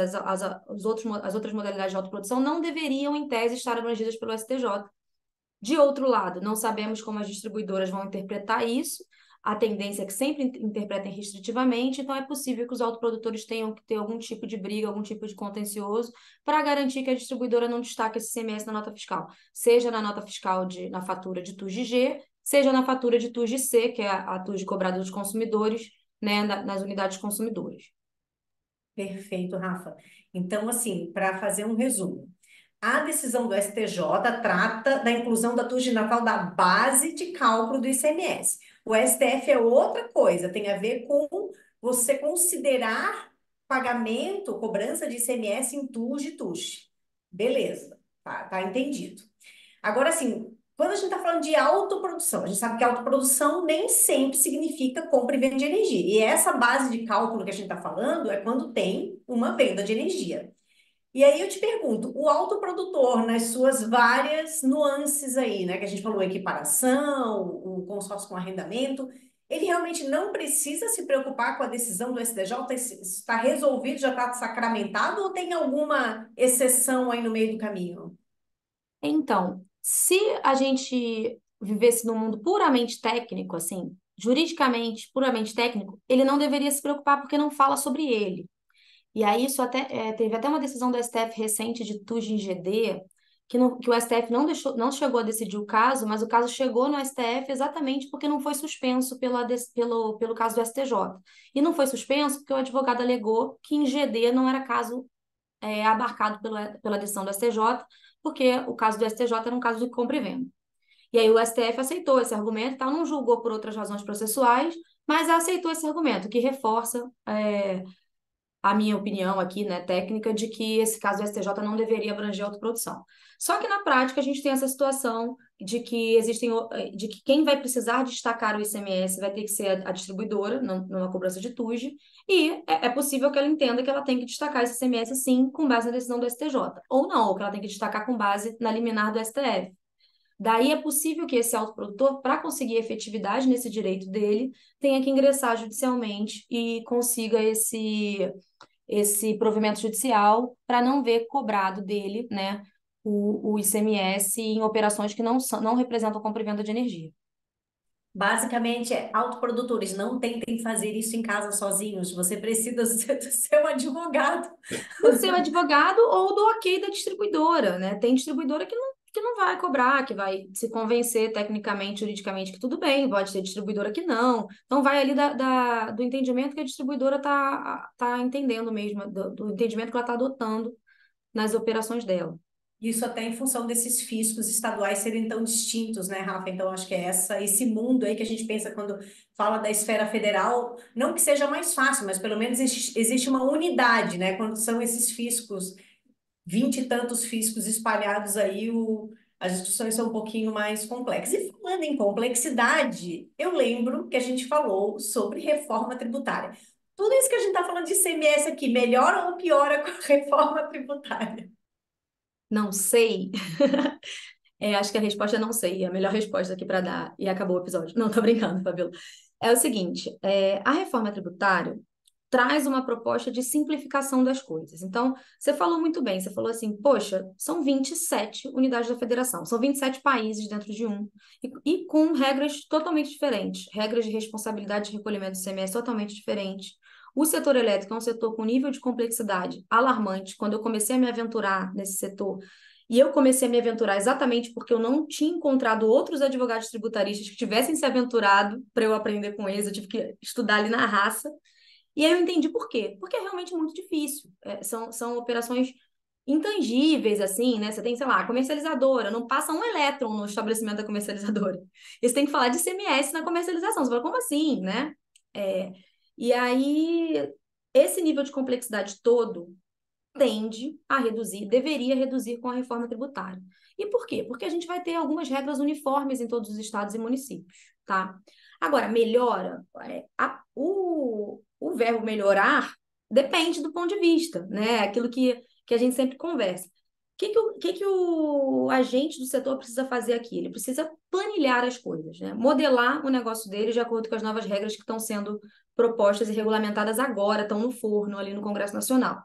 modalidades de autoprodução não deveriam, em tese, estar abrangidas pelo STJ. De outro lado, não sabemos como as distribuidoras vão interpretar isso. A tendência é que sempre interpretem restritivamente, então é possível que os autoprodutores tenham que ter algum tipo de briga, algum tipo de contencioso, para garantir que a distribuidora não destaque esse ICMS na nota fiscal, seja na nota fiscal na fatura de TUS de G, seja na fatura de TUS de C, que é a TUS de cobrada dos consumidores, né, nas unidades consumidoras. Perfeito, Rafa. Então, assim, para fazer um resumo, a decisão do STJ trata da inclusão da TUS de Natal da base de cálculo do ICMS. O STF é outra coisa, tem a ver com você considerar pagamento, cobrança de ICMS em TUS de TUS. Beleza, tá entendido. Agora, assim, quando a gente está falando de autoprodução, a gente sabe que autoprodução nem sempre significa compra e venda de energia. E essa base de cálculo que a gente está falando é quando tem uma venda de energia. E aí eu te pergunto, o autoprodutor, nas suas várias nuances aí, né, que a gente falou, equiparação, o consórcio com arrendamento, ele realmente não precisa se preocupar com a decisão do STJ? Está resolvido, já está sacramentado, ou tem alguma exceção aí no meio do caminho? Então, se a gente vivesse num mundo puramente técnico, assim, juridicamente, puramente técnico, ele não deveria se preocupar porque não fala sobre ele. E aí isso teve até uma decisão do STF recente de TUS em GD, que o STF não chegou a decidir o caso, mas o caso chegou no STF exatamente porque não foi suspenso pelo caso do STJ. E não foi suspenso porque o advogado alegou que em GD não era caso abarcado pela decisão do STJ, porque o caso do STJ era um caso de compra e venda. E aí o STF aceitou esse argumento, tá? Não julgou por outras razões processuais, mas aceitou esse argumento, que reforça a minha opinião aqui, né, técnica, de que esse caso do STJ não deveria abranger a autoprodução. Só que na prática a gente tem essa situação de que quem vai precisar destacar o ICMS vai ter que ser a distribuidora, numa cobrança de TUJ, e é possível que ela entenda que ela tem que destacar esse ICMS sim, com base na decisão do STJ, ou não, ou que ela tem que destacar com base na liminar do STF. Daí é possível que esse autoprodutor, para conseguir efetividade nesse direito dele, tenha que ingressar judicialmente e consiga esse provimento judicial para não ver cobrado dele, né, o ICMS em operações que não representam compra e venda de energia. Basicamente, autoprodutores, não tentem fazer isso em casa sozinhos. Você precisa do seu advogado. Do seu advogado ou do ok da distribuidora, né? Tem distribuidora que não vai cobrar, que vai se convencer tecnicamente, juridicamente, que tudo bem, pode ter distribuidora que não. Então, vai ali do entendimento que a distribuidora tá entendendo mesmo, do entendimento que ela está adotando nas operações dela. Isso até em função desses fiscos estaduais serem tão distintos, né, Rafa? Então, acho que é esse mundo aí que a gente pensa quando fala da esfera federal, não que seja mais fácil, mas pelo menos existe uma unidade, né? Quando são esses fiscos, 20 e tantos fiscos espalhados aí, as discussões são um pouquinho mais complexas. E falando em complexidade, eu lembro que a gente falou sobre reforma tributária. Tudo isso que a gente está falando de ICMS aqui, melhora ou piora com a reforma tributária? Não sei. Acho que a resposta é não sei. É a melhor resposta aqui para dar. E acabou o episódio. Não, tô brincando, Fabiola. É o seguinte, a reforma tributária traz uma proposta de simplificação das coisas. Então, você falou muito bem, você falou assim, poxa, são 27 unidades da federação, são 27 países dentro de um, e com regras totalmente diferentes, regras de responsabilidade de recolhimento do ICMS totalmente diferentes. O setor elétrico é um setor com nível de complexidade alarmante. Quando eu comecei a me aventurar nesse setor, E eu comecei a me aventurar exatamente porque eu não tinha encontrado outros advogados tributaristas que tivessem se aventurado para eu aprender com eles. Eu tive que estudar ali na raça. E aí eu entendi por quê. Porque é realmente muito difícil. São operações intangíveis, assim, né? Você tem, sei lá, a comercializadora, não passa um elétron no estabelecimento da comercializadora. E você tem que falar de ICMS na comercialização. Você fala, como assim, né? É, e aí, esse nível de complexidade todo tende a reduzir, deveria reduzir com a reforma tributária. E por quê? Porque a gente vai ter algumas regras uniformes em todos os estados e municípios, tá? Agora, melhora, o verbo melhorar depende do ponto de vista, né? Aquilo que a gente sempre conversa. O agente do setor precisa fazer aqui? Ele precisa planilhar as coisas, né? Modelar o negócio dele de acordo com as novas regras que estão sendo propostas e regulamentadas agora, estão no forno ali no Congresso Nacional.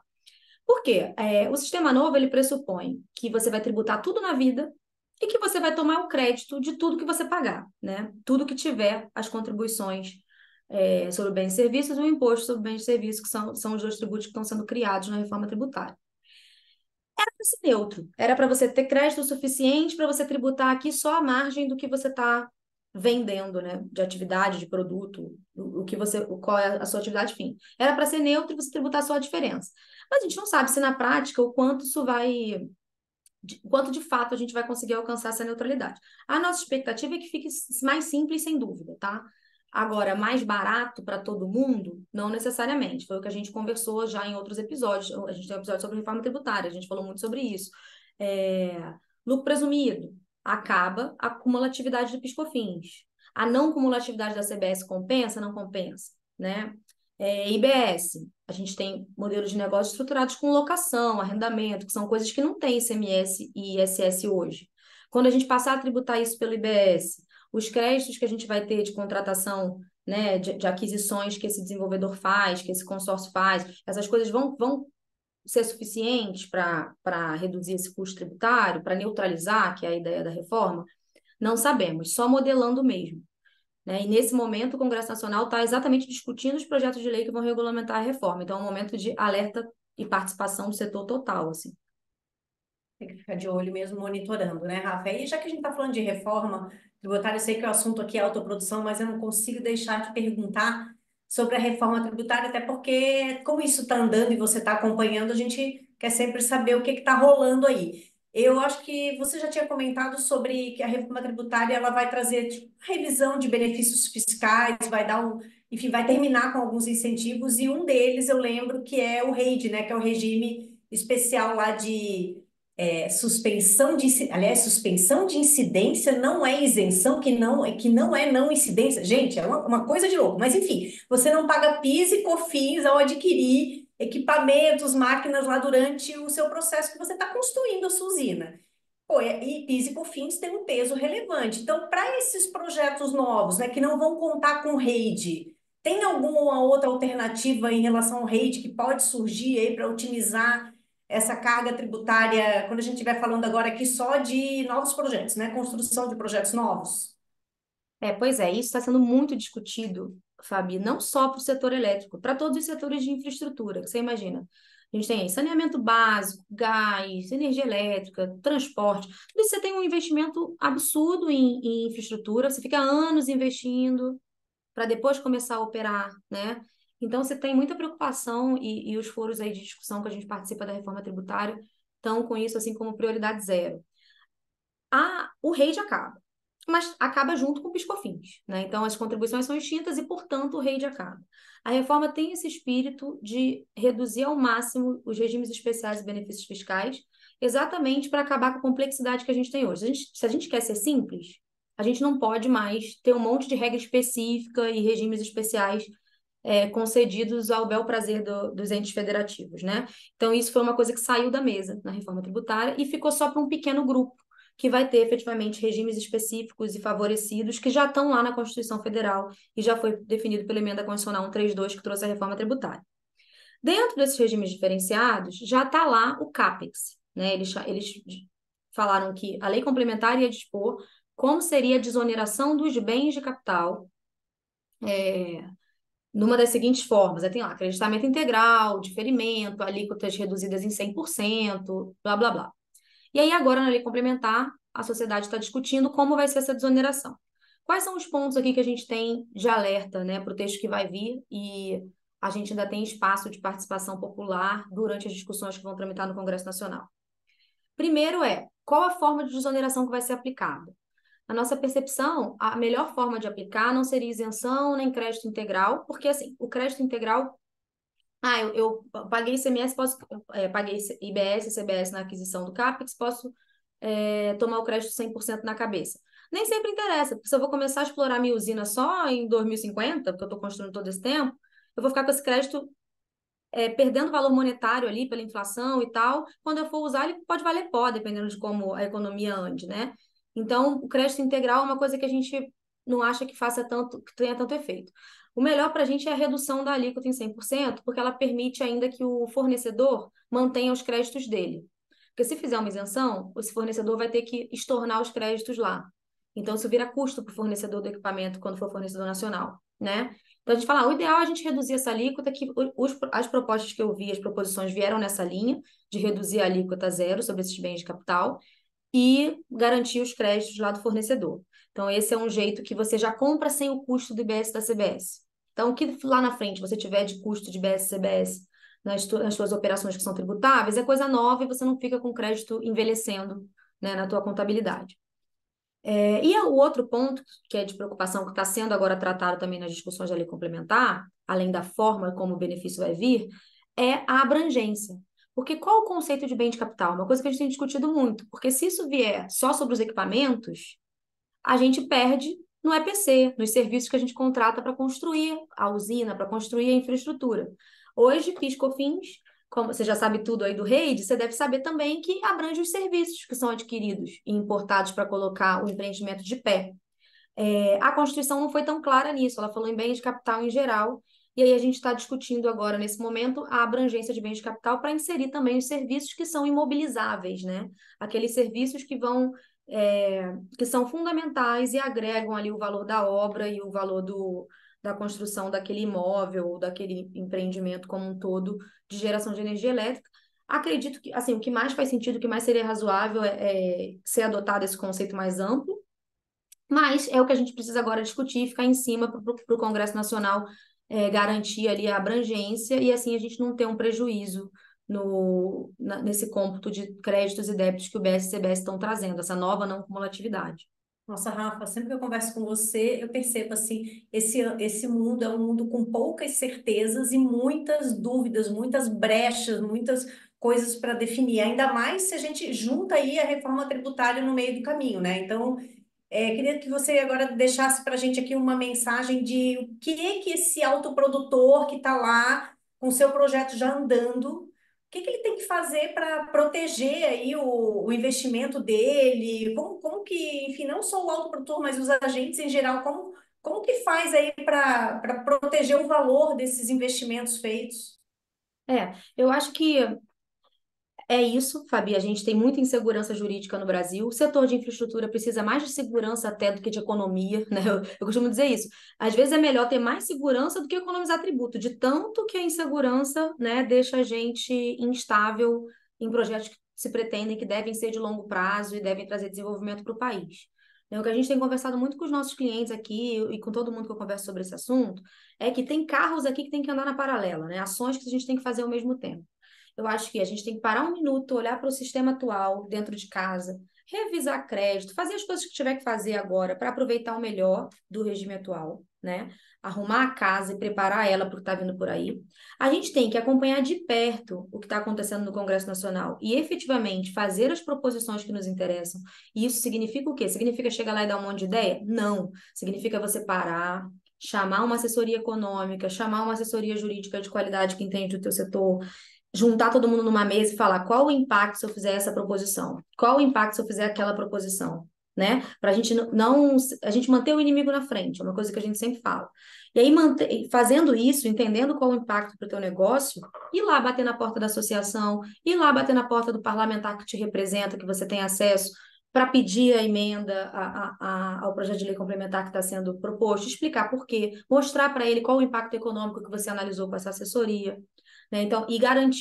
Por quê? O sistema novo, ele pressupõe que você vai tributar tudo na vida e que você vai tomar o crédito de tudo que você pagar, né? Tudo que tiver as contribuições sobre bens e serviços e o imposto sobre bens e serviços, que são os dois tributos que estão sendo criados na reforma tributária. Era para ser neutro, era para você ter crédito suficiente para você tributar aqui só a margem do que você está vendendo, né? De atividade, de produto, qual é a sua atividade fim. Era para ser neutro e você tributar só a diferença. Mas a gente não sabe se na prática o quanto quanto de fato a gente vai conseguir alcançar essa neutralidade. A nossa expectativa é que fique mais simples, sem dúvida, tá? Agora, mais barato para todo mundo? Não necessariamente. Foi o que a gente conversou já em outros episódios. A gente tem um episódio sobre reforma tributária, a gente falou muito sobre isso. Lucro presumido acaba a cumulatividade do PIS/COFINS. A não cumulatividade da CBS compensa? Não compensa, né? IBS, a gente tem modelos de negócio estruturados com locação, arrendamento, que são coisas que não tem ICMS e ISS hoje. Quando a gente passar a tributar isso pelo IBS, os créditos que a gente vai ter de contratação, né, de aquisições que esse desenvolvedor faz, que esse consórcio faz, essas coisas vão ser suficientes para reduzir esse custo tributário, para neutralizar, que é a ideia da reforma? Não sabemos, só modelando mesmo. Né? E nesse momento o Congresso Nacional está exatamente discutindo os projetos de lei que vão regulamentar a reforma. Então é um momento de alerta e participação do setor total, assim. Tem que ficar de olho mesmo, monitorando, né, Rafa? E já que a gente está falando de reforma tributária, eu sei que o assunto aqui é autoprodução, mas eu não consigo deixar de perguntar sobre a reforma tributária, até porque, como isso está andando e você está acompanhando, a gente quer sempre saber o que está rolando aí. Eu acho que você já tinha comentado sobre que a reforma tributária ela vai trazer tipo, revisão de benefícios fiscais, vai dar enfim, vai terminar com alguns incentivos, e um deles eu lembro que é o REID, né, que é o regime especial lá de suspensão de incidência não é isenção, que não é não incidência. Gente, é uma coisa de louco. Mas, enfim, você não paga PIS e COFINS ao adquirir equipamentos, máquinas lá durante o seu processo que você está construindo a sua usina. Pô, e PIS e COFINS tem um peso relevante. Então, para esses projetos novos, né, que não vão contar com REID, tem alguma outra alternativa em relação ao REID que pode surgir aí para otimizar essa carga tributária, quando a gente estiver falando agora aqui só de novos projetos, né? Construção de projetos novos? Pois é, isso está sendo muito discutido, Fabi, não só para o setor elétrico, para todos os setores de infraestrutura, que você imagina. A gente tem aí saneamento básico, gás, energia elétrica, transporte. Tudo isso você tem um investimento absurdo em infraestrutura, você fica anos investindo para depois começar a operar, né? Então, você tem muita preocupação e os foros aí de discussão que a gente participa da reforma tributária estão com isso assim como prioridade zero. O REID acaba, mas acaba junto com o PIS/COFINS, né? Então, as contribuições são extintas e, portanto, o REID acaba. A reforma tem esse espírito de reduzir ao máximo os regimes especiais e benefícios fiscais, exatamente para acabar com a complexidade que a gente tem hoje. Se a gente quer ser simples, a gente não pode mais ter um monte de regra específica e regimes especiais concedidos ao bel prazer dos entes federativos, né? Então, isso foi uma coisa que saiu da mesa na reforma tributária e ficou só para um pequeno grupo, que vai ter efetivamente regimes específicos e favorecidos que já estão lá na Constituição Federal e já foi definido pela Emenda Constitucional 132, que trouxe a reforma tributária. Dentro desses regimes diferenciados, já está lá o CAPEX, né? Eles falaram que a lei complementar ia dispor como seria a desoneração dos bens de capital, numa das seguintes formas. Tem lá acreditamento integral, diferimento, alíquotas reduzidas em 100%, blá, blá, blá. E aí, agora, na lei complementar, a sociedade está discutindo como vai ser essa desoneração. Quais são os pontos aqui que a gente tem de alerta, né, para o texto que vai vir, e a gente ainda tem espaço de participação popular durante as discussões que vão tramitar no Congresso Nacional? Primeiro qual a forma de desoneração que vai ser aplicada? Na nossa percepção, a melhor forma de aplicar não seria isenção nem crédito integral, porque, assim, o crédito integral... eu paguei ICMS, paguei IBS e CBS na aquisição do CAPEX, posso tomar o crédito 100% na cabeça. Nem sempre interessa, porque se eu vou começar a explorar minha usina só em 2050, porque eu estou construindo todo esse tempo, eu vou ficar com esse crédito perdendo valor monetário ali pela inflação e tal. Quando eu for usar, ele pode valer pó, dependendo de como a economia ande, né? Então, o crédito integral é uma coisa que a gente não acha que que tenha tanto efeito. O melhor para a gente é a redução da alíquota em 100%, porque ela permite ainda que o fornecedor mantenha os créditos dele. Porque se fizer uma isenção, esse fornecedor vai ter que estornar os créditos lá. Então, isso vira custo para o fornecedor do equipamento quando for fornecedor nacional, né? Então, a gente fala, o ideal é a gente reduzir essa alíquota, que as propostas que eu vi, as proposições vieram nessa linha, de reduzir a alíquota zero sobre esses bens de capital e garantir os créditos lá do fornecedor. Então, esse é um jeito que você já compra sem o custo do IBS da CBS. Então, o que lá na frente você tiver de custo de IBS e CBS nas suas operações que são tributáveis, é coisa nova e você não fica com crédito envelhecendo, né, na tua contabilidade. E o outro ponto, que é de preocupação, que está sendo agora tratado também nas discussões da lei complementar, além da forma como o benefício vai vir, é a abrangência. Porque qual o conceito de bem de capital? Uma coisa que a gente tem discutido muito, porque se isso vier só sobre os equipamentos, a gente perde no EPC, nos serviços que a gente contrata para construir a usina, para construir a infraestrutura. Hoje, PIS/COFINS, como você já sabe tudo aí do REID, você deve saber também que abrange os serviços que são adquiridos e importados para colocar o empreendimento de pé. A Constituição não foi tão clara nisso, ela falou em bens de capital em geral, e aí a gente está discutindo agora, nesse momento, a abrangência de bens de capital para inserir também os serviços que são imobilizáveis, né? Aqueles serviços que são fundamentais e agregam ali o valor da obra e o valor da construção daquele imóvel ou daquele empreendimento como um todo de geração de energia elétrica. Acredito que, assim, o que mais faz sentido, o que mais seria razoável é ser adotado esse conceito mais amplo, mas é o que a gente precisa agora discutir, ficar em cima para o Congresso Nacional garantir ali a abrangência e assim a gente não ter um prejuízo nesse cômputo de créditos e débitos que o BS e o CBS estão trazendo, essa nova não cumulatividade. Nossa, Rafa, sempre que eu converso com você, eu percebo assim, esse mundo é um mundo com poucas certezas e muitas dúvidas, muitas brechas, muitas coisas para definir, ainda mais se a gente junta aí a reforma tributária no meio do caminho, né? Então, queria que você agora deixasse para a gente aqui uma mensagem de o que é que esse autoprodutor que está lá com o seu projeto já andando, o que é que ele tem que fazer para proteger aí o investimento dele? Como que, enfim, não só o autoprodutor, mas os agentes em geral, como que faz aí para proteger o valor desses investimentos feitos? Eu acho que é isso, Fabi. A gente tem muita insegurança jurídica no Brasil. O setor de infraestrutura precisa mais de segurança até do que de economia, né? Eu costumo dizer isso. Às vezes é melhor ter mais segurança do que economizar tributo, de tanto que a insegurança, né, deixa a gente instável em projetos que se pretendem que devem ser de longo prazo e devem trazer desenvolvimento para o país. O que a gente tem conversado muito com os nossos clientes aqui e com todo mundo que eu converso sobre esse assunto é que tem carros aqui que tem que andar na paralela, né? Ações que a gente tem que fazer ao mesmo tempo. Eu acho que a gente tem que parar um minuto, olhar para o sistema atual dentro de casa, revisar crédito, fazer as coisas que tiver que fazer agora para aproveitar o melhor do regime atual, né? Arrumar a casa e preparar ela para o que está vindo por aí. A gente tem que acompanhar de perto o que está acontecendo no Congresso Nacional e efetivamente fazer as proposições que nos interessam. E isso significa o quê? Significa chegar lá e dar um monte de ideia? Não. Significa você parar, chamar uma assessoria econômica, chamar uma assessoria jurídica de qualidade que entende o teu setor, juntar todo mundo numa mesa e falar qual o impacto se eu fizer essa proposição, qual o impacto se eu fizer aquela proposição, né? Para a gente a gente manter o inimigo na frente, é uma coisa que a gente sempre fala. E aí, fazendo isso, entendendo qual o impacto para o teu negócio, ir lá bater na porta da associação, ir lá bater na porta do parlamentar que te representa, que você tem acesso, para pedir a emenda ao projeto de lei complementar que está sendo proposto, explicar por quê, mostrar para ele qual o impacto econômico que você analisou com essa assessoria. né? Então,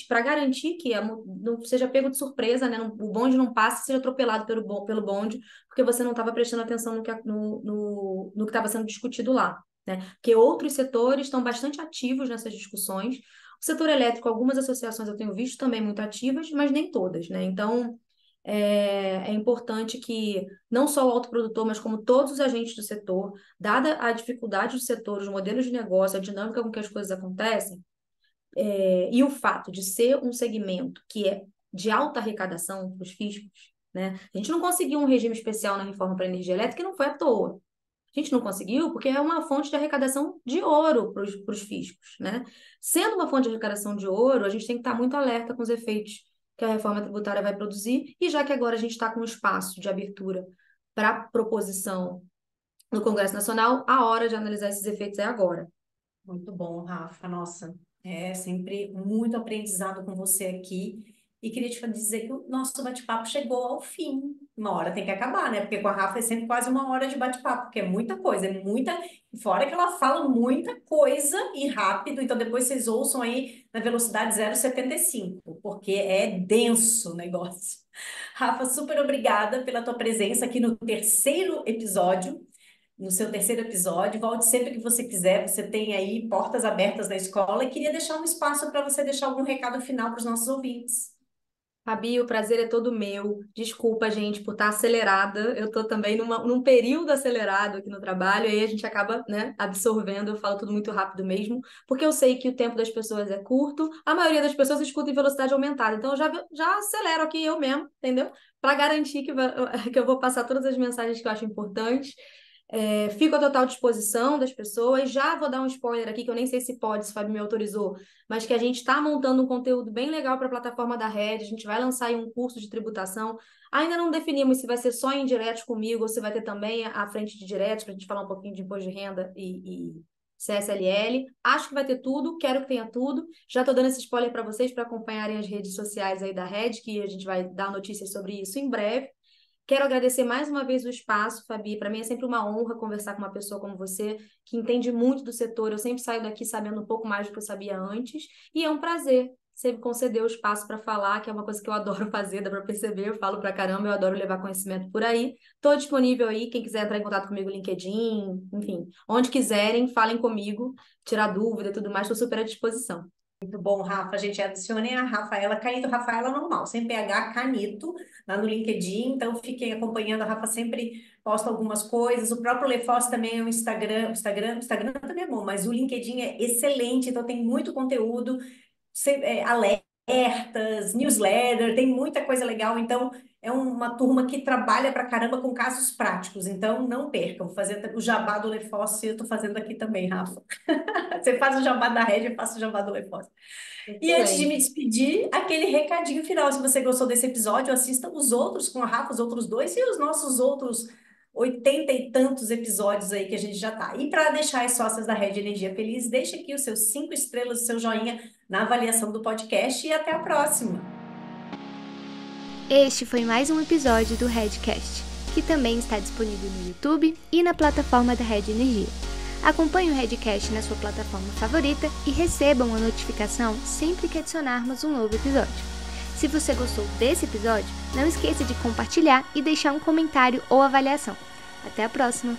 para garantir que não seja pego de surpresa, né? O bonde não passe, seja atropelado pelo bonde, porque você não estava prestando atenção no que estava sendo discutido lá, né? Porque outros setores estão bastante ativos nessas discussões. O setor elétrico, algumas associações eu tenho visto também muito ativas, mas nem todas, né? Então, é importante que não só o autoprodutor, mas como todos os agentes do setor, dada a dificuldade do setor, os modelos de negócio, a dinâmica com que as coisas acontecem, e o fato de ser um segmento que é de alta arrecadação para os fiscos, né? A gente não conseguiu um regime especial na reforma para a energia elétrica e não foi à toa. A gente não conseguiu porque é uma fonte de arrecadação de ouro para os fiscos, né? Sendo uma fonte de arrecadação de ouro, a gente tem que estar muito alerta com os efeitos que a reforma tributária vai produzir, e já que agora a gente está com um espaço de abertura para proposição no Congresso Nacional, a hora de analisar esses efeitos é agora. Muito bom, Rafa. Nossa, é sempre muito aprendizado com você aqui. E queria te dizer que o nosso bate-papo chegou ao fim. Uma hora tem que acabar, né? Porque com a Rafa é sempre quase uma hora de bate-papo, porque é muita coisa, é muita. Fora que ela fala muita coisa e rápido, então depois vocês ouçam aí na velocidade 0,75, porque é denso o negócio. Rafa, super obrigada pela tua presença aqui no terceiro episódio. No seu terceiro episódio, volte sempre que você quiser, você tem aí portas abertas na escola, e queria deixar um espaço para você deixar algum recado final para os nossos ouvintes. Fabi, o prazer é todo meu. Desculpa, gente, por estar acelerada. Eu estou também num período acelerado aqui no trabalho, e aí a gente acaba, né, absorvendo. Eu falo tudo muito rápido mesmo, porque eu sei que o tempo das pessoas é curto. A maioria das pessoas escuta em velocidade aumentada, então eu já acelero aqui eu mesmo, entendeu? Para garantir que eu vou passar todas as mensagens que eu acho importantes. Fico à total disposição das pessoas. Já vou dar um spoiler aqui, que eu nem sei se pode, se o Fábio me autorizou, mas que a gente está montando um conteúdo bem legal para a plataforma da Rede. A gente vai lançar aí um curso de tributação. Ainda não definimos se vai ser só em diretos comigo ou se vai ter também a frente de diretos, para a gente falar um pouquinho de imposto de renda e CSLL. Acho que vai ter tudo, quero que tenha tudo. Já estou dando esse spoiler para vocês, para acompanharem as redes sociais aí da Rede, que a gente vai dar notícias sobre isso em breve. Quero agradecer mais uma vez o espaço, Fabi. Para mim é sempre uma honra conversar com uma pessoa como você, que entende muito do setor. Eu sempre saio daqui sabendo um pouco mais do que eu sabia antes. E é um prazer sempre conceder o espaço para falar, que é uma coisa que eu adoro fazer, dá para perceber. Eu falo para caramba, eu adoro levar conhecimento por aí. Estou disponível aí, quem quiser entrar em contato comigo no LinkedIn, enfim, onde quiserem, falem comigo, tirar dúvida e tudo mais, estou super à disposição. Muito bom, Rafa. A gente adicione a Rafaela Canito, Rafaela normal, sem PH, Canito, lá no LinkedIn. Então, fiquem acompanhando. A Rafa sempre posta algumas coisas. O próprio Lefoz também é um Instagram. O Instagram também é bom, mas o LinkedIn é excelente. Então, tem muito conteúdo, alertas, newsletter, tem muita coisa legal. Então, é uma turma que trabalha pra caramba com casos práticos. Então, não percam. Fazer o jabá do Lefoz, eu estou fazendo aqui também, Rafa. Você faz o jabá da Rede, eu faço o jabá do Lefoz. E antes de me despedir, aquele recadinho final. Se você gostou desse episódio, assista os outros com a Rafa, os outros 2 e os nossos outros 80 e tantos episódios aí que a gente já tá. E para deixar as sócias da Rede Energia feliz, deixa aqui os seus 5 estrelas, o seu joinha na avaliação do podcast, e até a próxima. Este foi mais um episódio do Redcast, que também está disponível no YouTube e na plataforma da Rede Energia. Acompanhe o Redcast na sua plataforma favorita e receba uma notificação sempre que adicionarmos um novo episódio. Se você gostou desse episódio, não esqueça de compartilhar e deixar um comentário ou avaliação. Até a próxima!